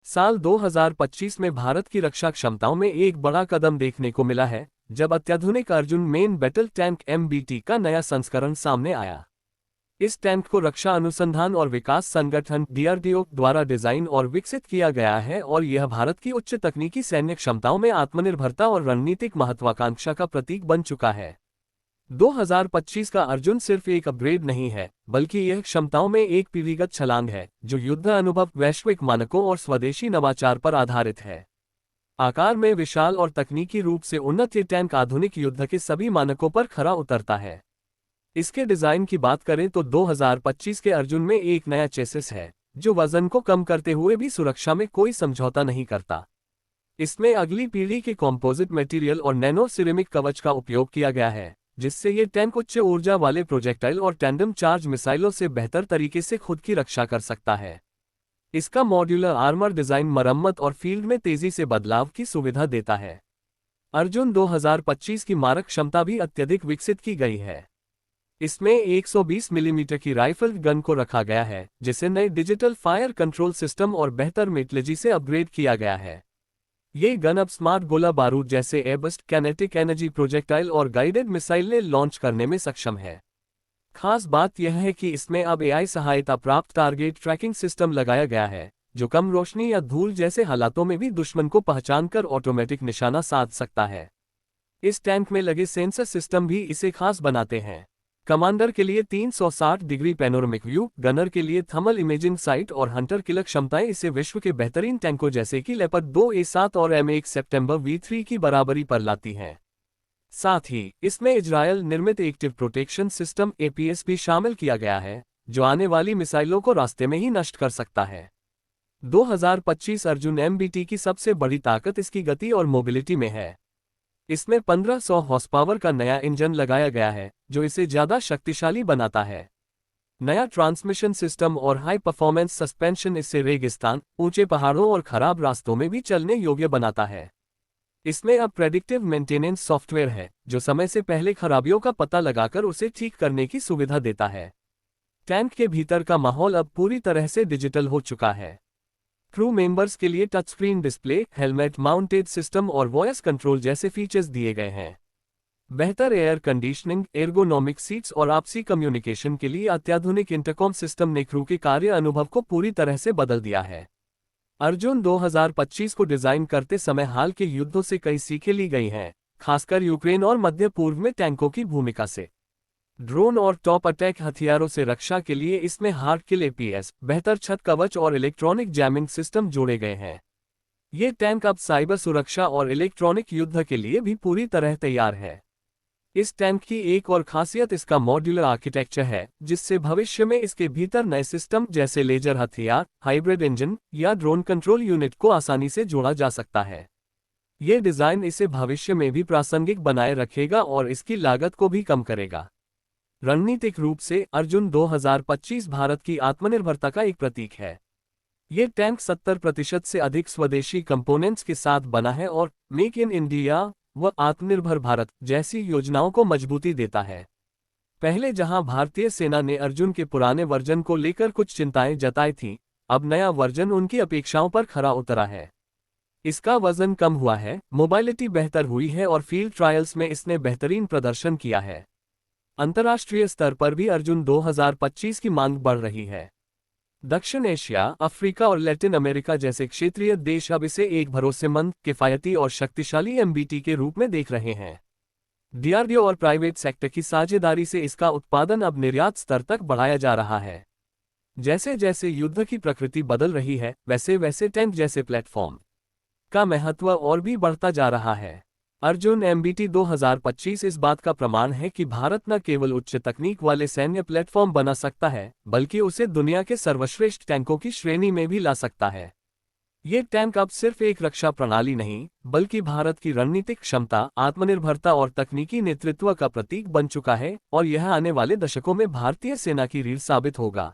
साल 2025 में भारत की रक्षा क्षमताओं में एक बड़ा कदम देखने को मिला है, जब अत्याधुनिक Arjun main battle tank MBT का नया संस्करण सामने आया। इस टैंक को रक्षा अनुसंधान और विकास संगठन डीआरडीओ द्वारा डिजाइन और विकसित किया गया है और यह भारत की उच्च तकनीकी सैन्य क्षमताओं में आत्मनिर्भरता और रणनीतिक महत्वाकांक्षा का प्रतीक बन चुका है। 2025 का अर्जुन सिर्फ एक अपग्रेड नहीं है, बल्कि यह क्षमताओं में एक पीढ़ीगत छलांग है, जो युद्ध अनुभव, वैश्विक मानकों और स्वदेशी नवाचार पर आधारित है। आकार में विशाल और तकनीकी रूप से उन्नत ये टैंक आधुनिक युद्ध के सभी मानकों पर खरा उतरता है। इसके डिजाइन की बात करें तो 2025 के अर्जुन में एक नया चेसिस है, जो वजन को कम करते हुए भी सुरक्षा में कोई समझौता नहीं करता। इसमें अगली पीढ़ी के कॉम्पोजिट मटेरियल और नैनो सिरेमिक कवच का उपयोग किया गया है, जिससे ये टैंक उच्च ऊर्जा वाले प्रोजेक्टाइल और टैंडम चार्ज मिसाइलों से बेहतर तरीके से खुद की रक्षा कर सकता है। इसका मॉड्यूलर आर्मर डिजाइन मरम्मत और फील्ड में तेजी से बदलाव की सुविधा देता है। अर्जुन 2025 की मारक क्षमता भी अत्यधिक विकसित की गई है। इसमें 120 मिलीमीटर की राइफल गन को रखा गया है, जिसे नए डिजिटल फायर कंट्रोल सिस्टम और बेहतर मेट्रोलॉजी से अपग्रेड किया गया है। ये गन अब स्मार्ट गोला बारूद जैसे एयरबस्ट, कैनेटिक एनर्जी प्रोजेक्टाइल और गाइडेड मिसाइलें लॉन्च करने में सक्षम है। खास बात यह है कि इसमें अब एआई सहायता प्राप्त टारगेट ट्रैकिंग सिस्टम लगाया गया है, जो कम रोशनी या धूल जैसे हालातों में भी दुश्मन को पहचानकर ऑटोमेटिक निशाना साध सकता है। इस टैंक में लगे सेंसर सिस्टम भी इसे खास बनाते हैं। कमांडर के लिए 360 डिग्री पैनोरामिक व्यू, गनर के लिए थर्मल इमेजिंग साइट और हंटर किलर क्षमताएं इसे विश्व के बेहतरीन टैंकों जैसे कि लेपर्ड 2A7 और M1 सितंबर V3 की बराबरी पर लाती हैं। साथ ही इसमें इजरायल निर्मित एक्टिव प्रोटेक्शन सिस्टम APS भी शामिल किया गया है, जो आने वाली मिसाइलों को रास्ते में ही नष्ट कर सकता है। 2025 अर्जुन MBT की सबसे बड़ी ताकत इसकी गति और मोबिलिटी में है। इसमें 1500 हॉर्स पावर का नया इंजन लगाया गया है, जो इसे ज्यादा शक्तिशाली बनाता है। नया ट्रांसमिशन सिस्टम और हाई परफॉर्मेंस सस्पेंशन इससे रेगिस्तान, ऊंचे पहाड़ों और खराब रास्तों में भी चलने योग्य बनाता है। इसमें अब प्रेडिक्टिव मेंटेनेंस सॉफ्टवेयर है, जो समय से पहले खराबियों का पता लगाकर उसे ठीक करने की सुविधा देता है। टैंक के भीतर का माहौल अब पूरी तरह से डिजिटल हो चुका है। क्रू मेंबर्स के लिए touch screen display, helmet mounted system और वॉइस कंट्रोल जैसे फीचर्स दिए गए हैं। बेहतर एयर कंडीशनिंग, एर्गोनॉमिक सीट्स और आपसी कम्युनिकेशन के लिए अत्याधुनिक इंटरकॉम सिस्टम ने क्रू के कार्य अनुभव को पूरी तरह से बदल दिया है। अर्जुन 2025 को डिजाइन करते समय हाल के युद्धों से कई सीखें ली गई हैं, खासकर यूक्रेन और मध्य पूर्व में टैंकों की भूमिका से। ड्रोन और टॉप अटैक हथियारों से रक्षा के लिए इसमें हार्ड किल APS, बेहतर छत कवच और इलेक्ट्रॉनिक जैमिंग सिस्टम जोड़े गए हैं। ये टैंक अब साइबर सुरक्षा और इलेक्ट्रॉनिक युद्ध के लिए भी पूरी तरह तैयार है। इस टैंक की एक और खासियत इसका मॉड्यूलर आर्किटेक्चर है, जिससे भविष्य में इसके भीतर नए सिस्टम जैसे लेजर हथियार, हाइब्रिड इंजन या ड्रोन कंट्रोल यूनिट को आसानी से जोड़ा जा सकता है। ये डिजाइन इसे भविष्य में भी प्रासंगिक बनाए रखेगा और इसकी लागत को भी कम करेगा। रणनीतिक रूप से अर्जुन 2025 भारत की आत्मनिर्भरता का एक प्रतीक है। ये टैंक 70% से अधिक स्वदेशी कंपोनेंट्स के साथ बना है और मेक इन इंडिया व आत्मनिर्भर भारत जैसी योजनाओं को मजबूती देता है। पहले जहां भारतीय सेना ने अर्जुन के पुराने वर्जन को लेकर कुछ चिंताएं जताई थीं, अब नया वर्जन उनकी अपेक्षाओं पर खरा उतरा है। इसका वजन कम हुआ है, मोबाइलिटी बेहतर हुई है और फील्ड ट्रायल्स में इसने बेहतरीन प्रदर्शन किया है। अंतर्राष्ट्रीय स्तर पर भी अर्जुन 2025 की मांग बढ़ रही है। दक्षिण एशिया, अफ्रीका और लैटिन अमेरिका जैसे क्षेत्रीय देश अब इसे एक भरोसेमंद, किफायती और शक्तिशाली MBT के रूप में देख रहे हैं। DRDO और प्राइवेट सेक्टर की साझेदारी से इसका उत्पादन अब निर्यात स्तर तक बढ़ाया जा रहा है। जैसे जैसे युद्ध की प्रकृति बदल रही है, वैसे वैसे टैंक जैसे प्लेटफॉर्म का महत्व और भी बढ़ता जा रहा है। अर्जुन MBT 2025 इस बात का प्रमाण है कि भारत न केवल उच्च तकनीक वाले सैन्य प्लेटफॉर्म बना सकता है, बल्कि उसे दुनिया के सर्वश्रेष्ठ टैंकों की श्रेणी में भी ला सकता है। ये टैंक अब सिर्फ एक रक्षा प्रणाली नहीं, बल्कि भारत की रणनीतिक क्षमता, आत्मनिर्भरता और तकनीकी नेतृत्व का प्रतीक बन चुका है और यह आने वाले दशकों में भारतीय सेना की रीढ़ साबित होगा।